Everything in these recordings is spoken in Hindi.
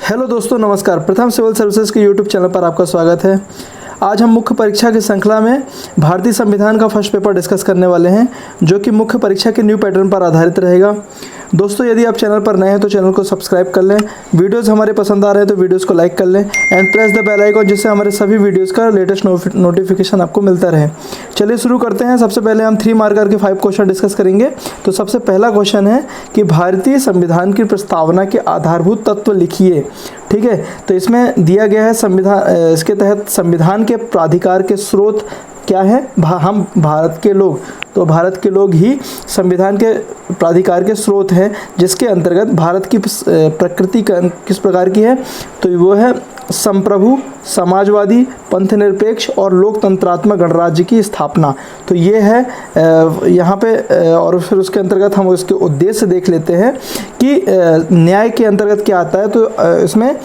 हेलो दोस्तों, नमस्कार। प्रथम सिविल सर्विसेज के यूट्यूब चैनल पर आपका स्वागत है। आज हम मुख्य परीक्षा की श्रृंखला में भारतीय संविधान का फर्स्ट पेपर डिस्कस करने वाले हैं, जो कि मुख्य परीक्षा के न्यू पैटर्न पर आधारित रहेगा। दोस्तों, यदि आप चैनल पर नए हैं तो चैनल को सब्सक्राइब कर लें। वीडियोस हमारे पसंद आ रहे हैं तो वीडियोस को लाइक कर लें and press the bell icon, जिससे हमारे सभी वीडियोस का लेटेस्ट नोटिफिकेशन आपको मिलता रहे। चलिए शुरू करते हैं। सबसे पहले हम 3 मार्कर के 5 क्वेश्चन डिस्कस करेंगे। तो सबसे पहला क्वेश्चन है कि भारतीय संविधान की प्रस्तावना के आधारभूत तत्व लिखिए। ठीक है, तो इसमें दिया गया है संविधान, इसके तहत संविधान के प्राधिकार के स्रोत क्या है? हम भारत के लोग, तो भारत के लोग ही संविधान के प्राधिकार के स्रोत हैं, जिसके अंतर्गत भारत की प्रकृति किस प्रकार की है? तो वो है संप्रभु, समाजवादी, पंथनिरपेक्ष और लोकतंत्रात्मक गणराज्य की स्थापना। तो ये है यहाँ पे। और फिर उसके अंतर्गत हम उसके उद्देश्य देख लेते हैं कि न्याय के अंतर्गत क्या आता है। तो इसमें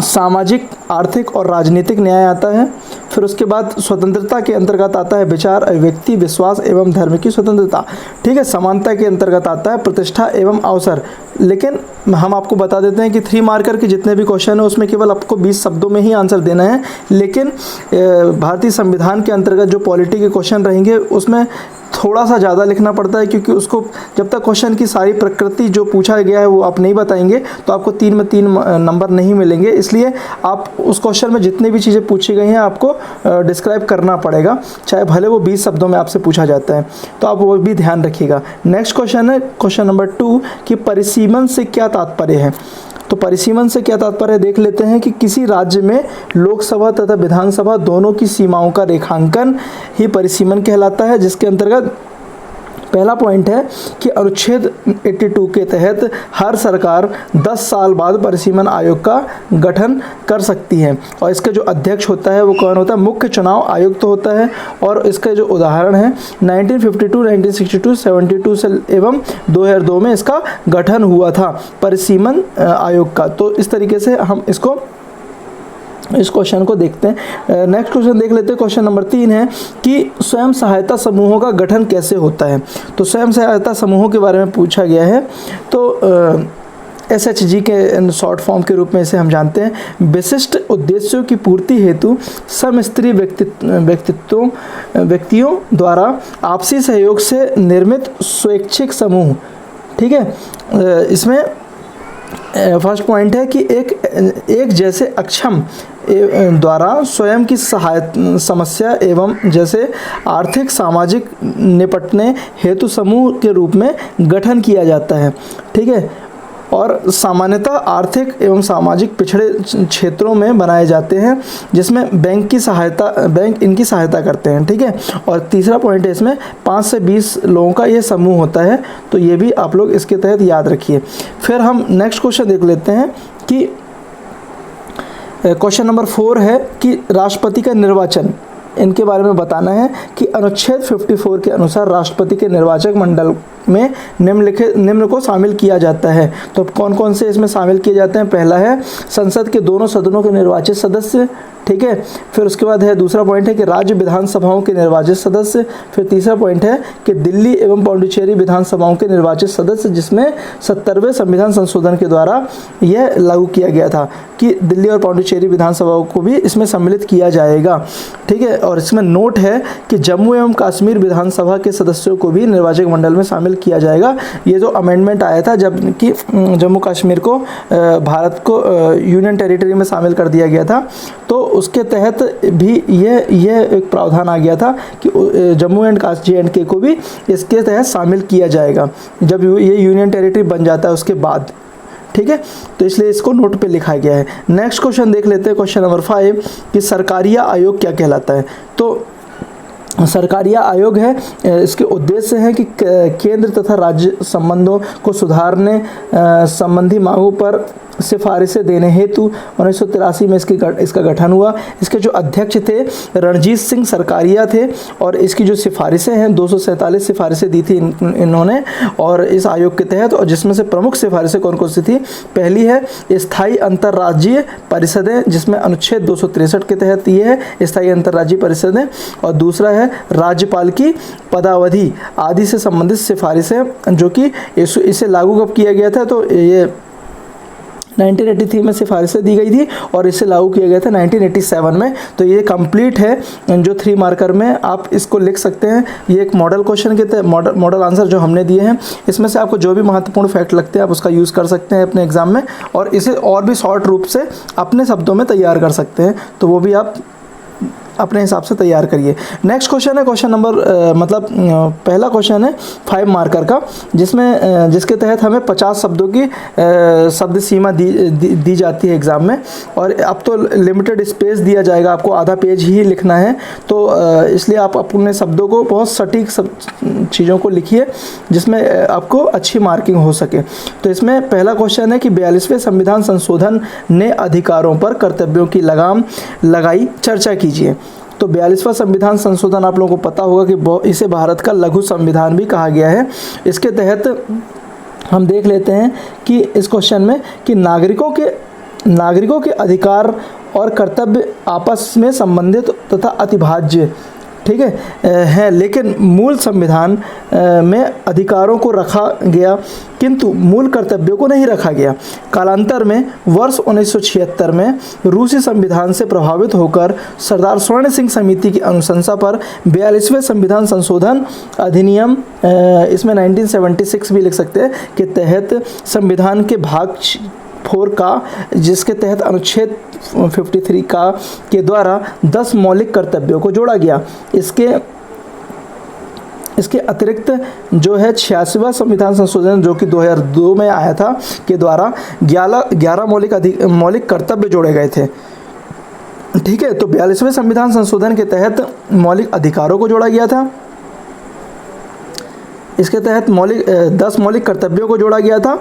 सामाजिक, आर्थिक और राजनीतिक न्याय आता है। फिर उसके बाद स्वतंत्रता के अंतर्गत आता है विचार, अभिव्यक्ति, विश्वास एवं धर्म की स्वतंत्रता। ठीक है, समानता के अंतर्गत आता है प्रतिष्ठा एवं अवसर। लेकिन हम आपको बता देते हैं कि 3 मार्कर के जितने भी क्वेश्चन है उसमें केवल आपको 20 शब्दों में ही आंसर देना है। लेकिन भारतीय संविधान के अंतर्गत जो पॉलिटी के क्वेश्चन रहेंगे उसमें थोड़ा सा ज़्यादा लिखना पड़ता है, क्योंकि उसको जब तक क्वेश्चन की सारी प्रकृति जो पूछा गया है वो आप नहीं बताएंगे तो आपको 3 में 3 नंबर नहीं मिलेंगे। इसलिए आप उस क्वेश्चन में जितनी भी चीज़ें पूछी गई हैं आपको डिस्क्राइब करना पड़ेगा, चाहे भले वो 20 शब्दों में आपसे पूछा जाता है। तो आप वो भी ध्यान रखिएगा। नेक्स्ट क्वेश्चन है क्वेश्चन नंबर 2 कि परिसीमन से क्या तात्पर्य है। तो परिसीमन से क्या तात्पर्य देख लेते हैं कि किसी राज्य में लोकसभा तथा विधानसभा दोनों की सीमाओं का रेखांकन ही परिसीमन कहलाता है, जिसके अंतर्गत पहला पॉइंट है कि अनुच्छेद 82 के तहत हर सरकार 10 साल बाद परिसीमन आयोग का गठन कर सकती है, और इसका जो अध्यक्ष होता है वो कौन होता है? मुख्य चुनाव आयुक्त तो होता है। और इसका जो उदाहरण है 1952, 1962, 72 से एवं 2002 में इसका गठन हुआ था परिसीमन आयोग का। तो इस तरीके से हम इस क्वेश्चन को देखते हैं। नेक्स्ट क्वेश्चन देख लेते हैं। क्वेश्चन नंबर 3 है कि स्वयं सहायता समूहों का गठन कैसे होता है। तो स्वयं सहायता समूहों के बारे में पूछा गया है। तो SHG के शॉर्ट फॉर्म के रूप में इसे हम जानते हैं। विशिष्ट उद्देश्यों की पूर्ति हेतु समस्त्री व्यक्तियों द्वारा आपसी सहयोग से निर्मित स्वैच्छिक समूह। ठीक है, इसमें फर्स्ट पॉइंट है कि एक जैसे अक्षम द्वारा स्वयं की सहायता समस्या एवं जैसे आर्थिक सामाजिक निपटने हेतु समूह के रूप में गठन किया जाता है। ठीक है, और सामान्यतः आर्थिक एवं सामाजिक पिछड़े क्षेत्रों में बनाए जाते हैं, जिसमें बैंक इनकी सहायता करते हैं। ठीक है, और तीसरा पॉइंट है इसमें 5 से 20 लोगों का ये समूह होता है। तो ये भी आप लोग इसके तहत याद रखिए। फिर हम नेक्स्ट क्वेश्चन देख लेते हैं कि क्वेश्चन नंबर 4 है कि राष्ट्रपति का निर्वाचन, इनके बारे में बताना है कि अनुच्छेद 54 के अनुसार राष्ट्रपति के निर्वाचक मंडल में निम्न को शामिल किया जाता है। तो कौन कौन से इसमें शामिल किए जाते हैं? पहला है संसद के दोनों सदनों के निर्वाचित सदस्य। ठीक है, फिर उसके बाद है दूसरा पॉइंट है कि राज्य विधानसभाओं के निर्वाचित सदस्य। फिर तीसरा पॉइंट है कि दिल्ली एवं पौंडीचेरी विधानसभाओं के निर्वाचित सदस्य, जिसमें 70वें संविधान संशोधन के द्वारा यह लागू किया गया था कि दिल्ली और पौंडीचेरी विधानसभाओं को भी इसमें सम्मिलित किया जाएगा। ठीक है, और इसमें नोट है कि जम्मू एवं कश्मीर विधानसभा के सदस्यों को भी निर्वाचक मंडल में शामिल किया जाएगा। ये जो अमेंडमेंट आया था जब कि जम्मू कश्मीर को भारत को यूनियन टेरिटरी में शामिल कर दिया गया था, तो उसके तहत भी यह एक प्रावधान आ गया था कि जम्मू एंड JNK को भी इसके तहत शामिल किया जाएगा जब ये यूनियन टेरिटरी बन जाता है उसके बाद। ठीक है, तो इसलिए इसको नोट पे लिखा गया है। नेक्स्ट क्वेश्चन देख लेते हैं, क्वेश्चन नंबर 5 कि सरकारिया आयोग क्या कहलाता है। तो सरकारिया आयोग है, इसके उद्देश्य है कि केंद्र तथा राज्य संबंधों को सुधारने संबंधी मांगों पर सिफारिशें देने हेतु 1983 में इसका गठन हुआ। इसके जो अध्यक्ष थे रणजीत सिंह सरकारिया थे, और इसकी जो सिफारिशें हैं 247 सिफारिशें दी थी इन्होंने और इस आयोग के तहत, और जिसमें से प्रमुख सिफारिशें कौन कौन सी थी? पहली है स्थायी अंतर्राज्यीय परिषदें, जिसमें अनुच्छेद 263 के तहत ये है स्थायी अंतर्राज्यीय परिषदें, और दूसरा है राज्यपाल की पदावधि आदि से संबंधित सिफारिशें, जो कि इसे लागू कब किया गया था? तो ये 1983 में सिफारिशें दी गई थी और इसे लागू किया गया था 1987 में। तो ये कंप्लीट है जो 3 मार्कर में आप इसको लिख सकते हैं। ये एक मॉडल क्वेश्चन के मॉडल आंसर जो हमने दिए हैं, इसमें से आपको जो भी महत्वपूर्ण फैक्ट लगते हैं आप उसका यूज़ कर सकते हैं अपने एग्जाम में, और इसे और भी शॉर्ट रूप से अपने शब्दों में तैयार कर सकते हैं, तो वो भी आप अपने हिसाब से तैयार करिए। नेक्स्ट क्वेश्चन है क्वेश्चन नंबर पहला क्वेश्चन है 5 मार्कर का, जिसके तहत हमें 50 शब्दों की शब्द सीमा दी जाती है एग्ज़ाम में, और अब तो लिमिटेड स्पेस दिया जाएगा, आपको आधा पेज ही लिखना है, तो इसलिए आप अपने शब्दों को बहुत सटीक सब चीज़ों को लिखिए जिसमें आपको अच्छी मार्किंग हो सके। तो इसमें पहला क्वेश्चन है कि 42वें संविधान संशोधन ने अधिकारों पर कर्तव्यों की लगाम लगाई, चर्चा कीजिए। तो 42वां संविधान संशोधन आप लोगों को पता होगा कि इसे भारत का लघु संविधान भी कहा गया है। इसके तहत हम देख लेते हैं कि इस क्वेश्चन में कि नागरिकों के अधिकार और कर्तव्य आपस में संबंधित तथा अतिभाज्य, ठीक है, लेकिन मूल संविधान में अधिकारों को रखा गया किंतु मूल कर्तव्यों को नहीं रखा गया। कालांतर में वर्ष 1976 में रूसी संविधान से प्रभावित होकर सरदार स्वर्ण सिंह समिति की अनुशंसा पर 42वें संविधान संशोधन अधिनियम, इसमें 1976 भी लिख सकते हैं, के तहत संविधान के भाग 4 का, जिसके तहत अनुच्छेद 53 का के द्वारा 10 मौलिक कर्तव्यों को जोड़ा गया। इसके अतिरिक्त जो है 86वां संविधान संशोधन जो कि 2002 में आया था के द्वारा 11 मौलिक कर्तव्य जोड़े गए थे। ठीक है, तो 42वें संविधान संशोधन के तहत मौलिक अधिकारों को जोड़ा गया था, इसके तहत 10 मौलिक कर्तव्यों को जोड़ा गया था।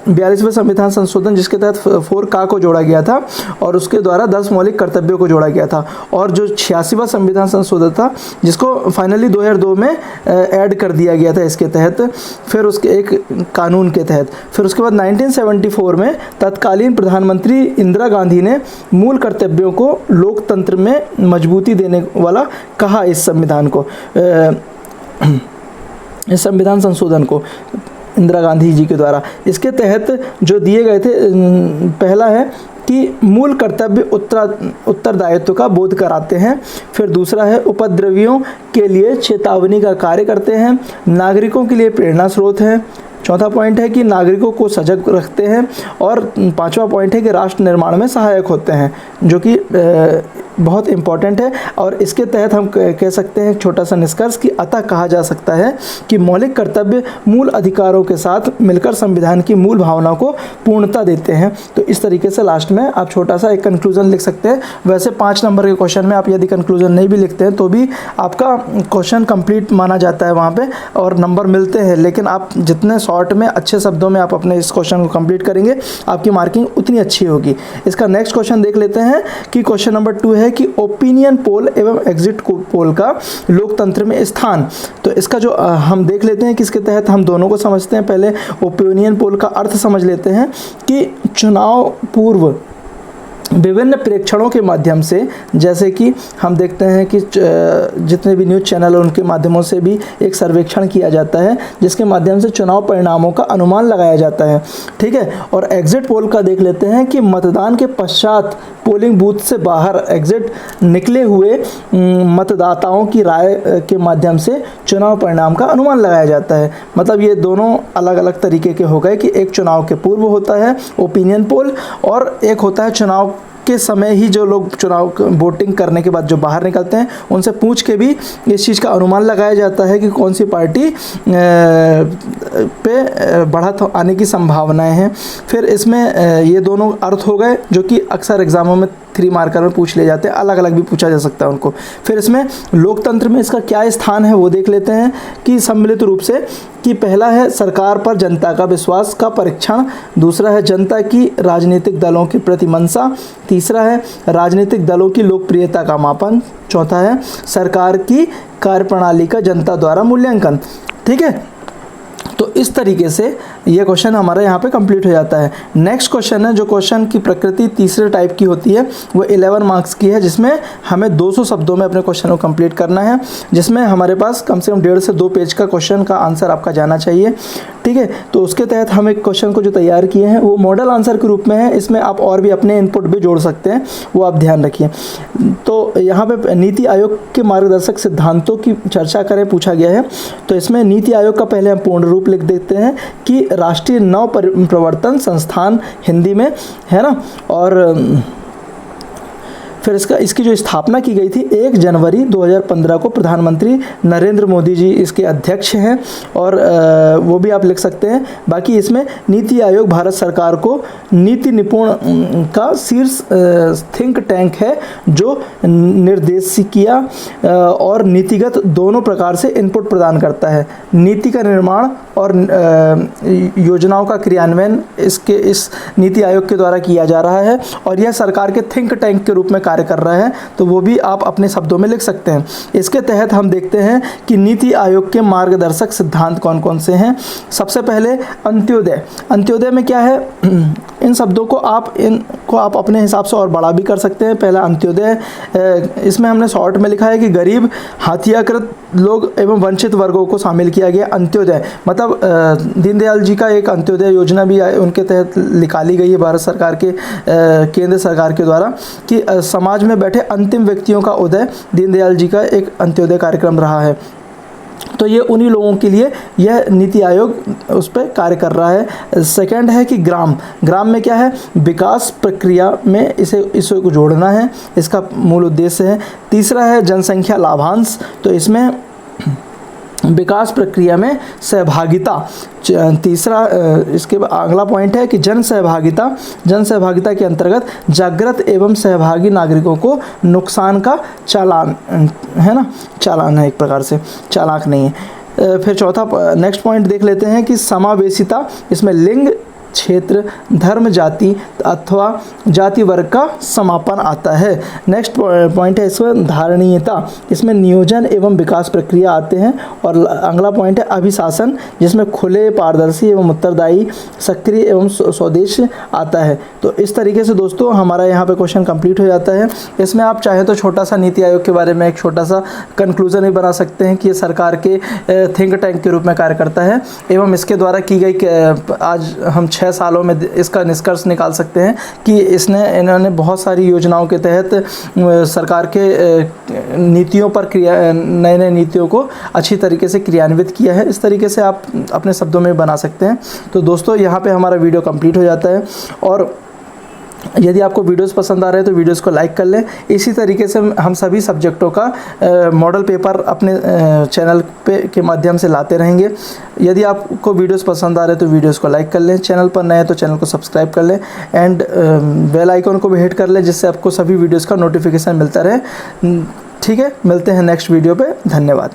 42वें संविधान संशोधन जिसके तहत 4 का को जोड़ा गया था और उसके द्वारा 10 मौलिक कर्तव्यों को जोड़ा गया था। और जो 86वां संविधान संशोधन था जिसको फाइनली 2002 में ऐड कर दिया गया था इसके तहत, फिर उसके एक कानून के तहत। फिर उसके बाद 1974 में तत्कालीन प्रधानमंत्री इंदिरा गांधी ने मूल कर्तव्यों को लोकतंत्र में मजबूती देने वाला कहा इस संविधान संशोधन को इंदिरा गांधी जी के द्वारा। इसके तहत जो दिए गए थे, पहला है कि मूल कर्तव्य उत्तरदायित्व का बोध कराते हैं, फिर दूसरा है उपद्रवियों के लिए चेतावनी का कार्य करते हैं, नागरिकों के लिए प्रेरणा स्रोत है, चौथा पॉइंट है कि नागरिकों को सजग रखते हैं, और 5वां पॉइंट है कि राष्ट्र निर्माण में सहायक होते हैं, जो कि बहुत इम्पॉर्टेंट है। और इसके तहत हम कह सकते हैं छोटा सा निष्कर्ष कि अतः कहा जा सकता है कि मौलिक कर्तव्य मूल अधिकारों के साथ मिलकर संविधान की मूल भावना को पूर्णता देते हैं। तो इस तरीके से लास्ट में आप छोटा सा एक कंक्लूजन लिख सकते हैं। वैसे 5 नंबर के क्वेश्चन में आप यदि कंक्लूजन नहीं भी लिखते हैं तो भी आपका क्वेश्चन कंप्लीट माना जाता है वहाँ पे और नंबर मिलते हैं, लेकिन आप जितने शॉर्ट में अच्छे शब्दों में आप अपने इस क्वेश्चन को कंप्लीट करेंगे आपकी मार्किंग उतनी अच्छी होगी। इसका नेक्स्ट क्वेश्चन देख लेते हैं कि क्वेश्चन नंबर 2 है कि ओपिनियन पोल एवं एग्जिट पोल का लोकतंत्र में स्थान। तो इसका जो हम देख लेते हैं कि इसके तहत हम दोनों को समझते हैं। पहले ओपिनियन पोल का अर्थ समझ लेते हैं कि चुनाव पूर्व विभिन्न प्रेक्षणों के माध्यम से, जैसे कि हम देखते हैं कि जितने भी न्यूज़ चैनल हैं उनके माध्यमों से भी एक सर्वेक्षण किया जाता है जिसके माध्यम से चुनाव परिणामों का अनुमान लगाया जाता है। ठीक है, और एग्जिट पोल का देख लेते हैं कि मतदान के पश्चात पोलिंग बूथ से बाहर एग्जिट निकले हुए मतदाताओं की राय के माध्यम से चुनाव परिणाम का अनुमान लगाया जाता है। मतलब ये दोनों अलग अलग तरीके के हो गए कि एक चुनाव के पूर्व होता है ओपिनियन पोल और एक होता है चुनाव के समय ही जो लोग चुनाव वोटिंग करने के बाद जो बाहर निकलते हैं उनसे पूछ के भी इस चीज़ का अनुमान लगाया जाता है कि कौन सी पार्टी पे बढ़त आने की संभावनाएं हैं। फिर इसमें ये दोनों अर्थ हो गए जो कि अक्सर एग्जामों में 3 मार्कर में पूछ ले जाते हैं, अलग अलग भी पूछा जा सकता है उनको। फिर इसमें लोकतंत्र में इसका क्या स्थान है वो देख लेते हैं कि सम्मिलित रूप से कि पहला है सरकार पर जनता का विश्वास का परीक्षण, दूसरा है जनता की राजनीतिक दलों की प्रतिमंशा, तीसरा है राजनीतिक दलों की लोकप्रियता का मापन, चौथा है सरकार की कार्यप्रणाली का जनता द्वारा मूल्यांकन। ठीक है, तो इस तरीके से ये क्वेश्चन हमारा यहाँ पे कंप्लीट हो जाता है। नेक्स्ट क्वेश्चन है जो क्वेश्चन की प्रकृति तीसरे टाइप की होती है वो 11 मार्क्स की है, जिसमें हमें 200 शब्दों में अपने क्वेश्चन को कंप्लीट करना है, जिसमें हमारे पास कम से कम 1.5 से 2 पेज का क्वेश्चन का आंसर आपका जाना चाहिए। ठीक है। तो उसके तहत हम एक क्वेश्चन को जो तैयार किए हैं वो मॉडल आंसर के रूप में है, इसमें आप और भी अपने इनपुट भी जोड़ सकते हैं, वो आप ध्यान रखिए। तो यहाँ पे नीति आयोग के मार्गदर्शक सिद्धांतों की चर्चा करें पूछा गया है। तो इसमें नीति आयोग का पहले हम पूर्ण रूप लिख देते हैं कि राष्ट्रीय नव प्रवर्तन संस्थान हिंदी में, है ना। और फिर इसकी जो स्थापना की गई थी 1 जनवरी 2015 को प्रधानमंत्री नरेंद्र मोदी जी इसके अध्यक्ष हैं, और वो भी आप लिख सकते हैं। बाकी इसमें नीति आयोग भारत सरकार को नीति निपुण का शीर्ष थिंक टैंक है जो निर्देशिकिया और नीतिगत दोनों प्रकार से इनपुट प्रदान करता है। नीति का निर्माण और योजनाओं का क्रियान्वयन इस नीति आयोग के द्वारा किया जा रहा है, और यह सरकार के थिंक टैंक के रूप में कार्य कर रहा है। तो वो भी आप अपने शब्दों में लिख सकते हैं। इसके तहत हम देखते हैं कि नीति आयोग के मार्गदर्शक सिद्धांत कौन कौन से हैं। सबसे पहले अंत्योदय। अंत्योदय में क्या है, इन शब्दों को आप अपने हिसाब से और बड़ा भी कर सकते हैं। पहला अंत्योदय, इसमें हमने शॉर्ट में लिखा है कि गरीब, हाशियाकृत लोग एवं वंचित वर्गों को शामिल किया गया। अंत्योदय मतलब दीनदयाल जी का एक अंत्योदय योजना भी उनके तहत निकाली गई है भारत सरकार के केंद्र सरकार के द्वारा, कि समाज में बैठे अंतिम व्यक्तियों का उदय दीनदयाल जी का एक अंत्योदय कार्यक्रम रहा है। तो ये उन्हीं लोगों के लिए यह नीति आयोग उस पर कार्य कर रहा है। सेकंड है कि ग्राम में क्या है, विकास प्रक्रिया में इसे को जोड़ना है, इसका मूल उद्देश्य है। तीसरा है जनसंख्या लाभांश, तो इसमें विकास प्रक्रिया में सहभागिता। तीसरा इसके अगला पॉइंट है कि जन सहभागिता के अंतर्गत जागृत एवं सहभागी नागरिकों को नुकसान का चालान, है ना, चालान है एक प्रकार से, चालाक नहीं है। फिर चौथा नेक्स्ट पॉइंट देख लेते हैं कि समावेशिता, इसमें लिंग, क्षेत्र, धर्म, जाति अथवा जाति वर्ग का समापन आता है। नेक्स्ट पॉइंट है इसमें धारणीयता, इसमें नियोजन एवं विकास प्रक्रिया आते हैं। और अगला पॉइंट है अभिशासन, जिसमें खुले, पारदर्शी एवं उत्तरदायी, सक्रिय एवं स्वदेश आता है। तो इस तरीके से दोस्तों हमारा यहाँ पे क्वेश्चन कंप्लीट हो जाता है। इसमें आप चाहे तो छोटा सा नीति आयोग के बारे में एक छोटा सा कंक्लूजन भी बना सकते हैं कि ये सरकार के थिंक टैंक के रूप में कार्य करता है, एवं इसके द्वारा की गई आज हम 6 सालों में इसका निष्कर्ष निकाल सकते हैं कि इन्होंने बहुत सारी योजनाओं के तहत सरकार के नीतियों पर नए नीतियों को अच्छी तरीके से क्रियान्वित किया है। इस तरीके से आप अपने शब्दों में बना सकते हैं। तो दोस्तों यहाँ पे हमारा वीडियो कंप्लीट हो जाता है, और यदि आपको वीडियोस पसंद आ रहे हैं तो वीडियोस को लाइक कर लें। इसी तरीके से हम सभी सब्जेक्टों का मॉडल पेपर अपने चैनल के माध्यम से लाते रहेंगे। यदि आपको वीडियोस पसंद आ रहे हैं तो वीडियोस को लाइक कर लें, चैनल पर नए हैं तो चैनल को सब्सक्राइब कर लें, एंड बेल आइकन को भी हिट कर लें, जिससे आपको सभी वीडियोज़ का नोटिफिकेशन मिलता रहे। ठीक है, मिलते हैं नेक्स्ट वीडियो पर। धन्यवाद।